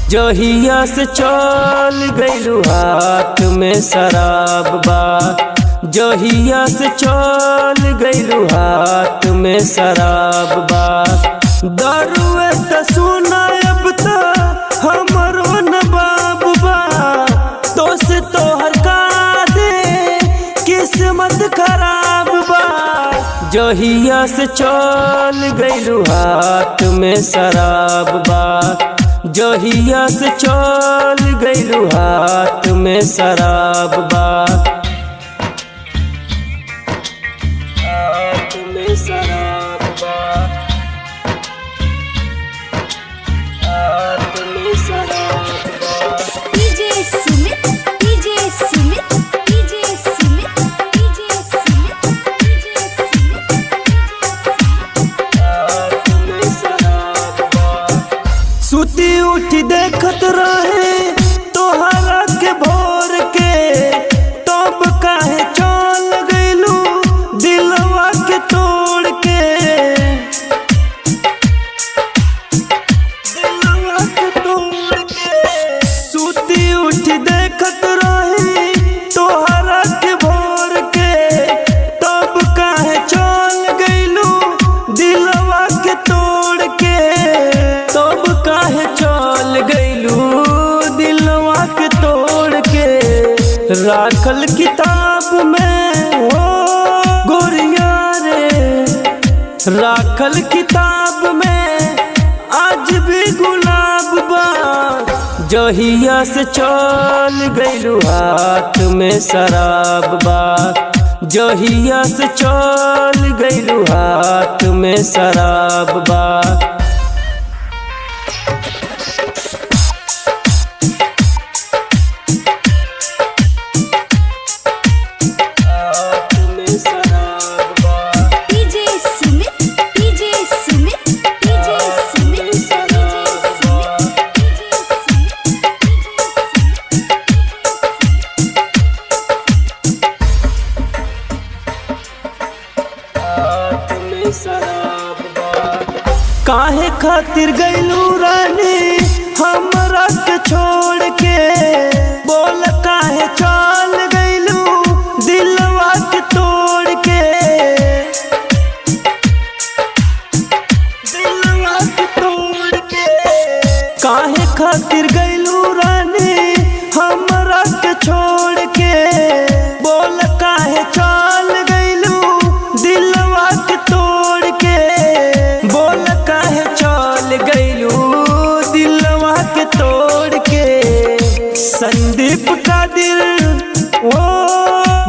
जहिया से चल गइलू हाथ में शराब बा, जहिया से चल गइलू हाथ में शराब बा। दारुए त सुना अब त हमरो नवाब बा, तो से तोहर का दे किस्मत खराब बा। जहिया से चल गइलू हाथ में शराब बा, जहिया से चल गइलू हाथ में शराब बा। हाथ में शराब बा, हाथ में शराब बा। DJ Sumit, DJ Sumit, DJ Sumit, DJ Sumit, DJ हाथ में शराब बा। सुती उठी देखत रहे तोहरा के भोर के, तब काहे चल गइलू दिलवा के तोड़ के। दिलवा के तोड़ के सुती उठी देखत रहे तोहरा के भोर के, तब काहे चल गइलू दिलवा के तोड़ के। तब काहे चल गइलू दिलवा के तोड़ के। राखल किताब में हो गोरिया रे, राखल किताब में आज भी गुलाब बा। जहिया से चल गइलू हाथ में शराब बा, जहिया से चल गइलू हाथ में शराब बा। DJ Sumit, DJ Sumit, DJ Sumit, काहे खातिर गइलू रानी हमरा के छोड़ के, बोल काहे चल गइलू दिलवा के तोड़ के। दिलवा के तोड़ के काहे खातिर गइलू रानी हमरा के छोड़ के, बोल काहे चल गइलू दिलवा के तोड़ के। बोल काहे चल गइलू दिलवा के तोड़ के। संदीप का दिल ओ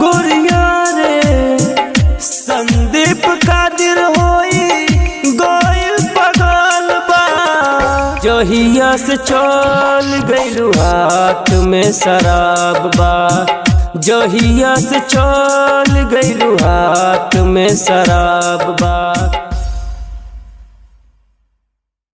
गोरिया रे, संदीप का दिल होई गोइल पगल बा। जहिया से चल गइलू हाथ में शराब बा, जहिया से चल गइलू हाथ में शराब बा।